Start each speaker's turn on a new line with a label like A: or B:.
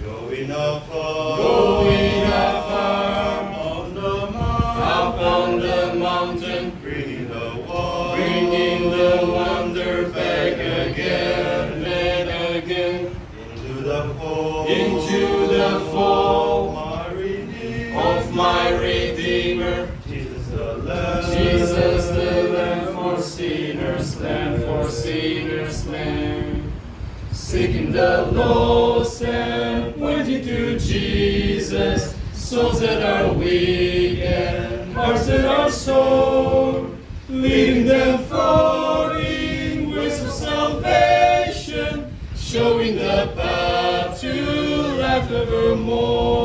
A: Going afar,
B: going afar,
A: up
B: on the mountain,
A: bringing the
B: wonder back again and again,
A: into the
B: fold
A: of my
B: of my Redeemer,
A: Jesus the
B: Lamb for sinners, Lamb. Seeking the lost and pointing to Jesus, souls that are weak and hearts that are sore, leading them forward in ways of salvation, showing the path to life evermore.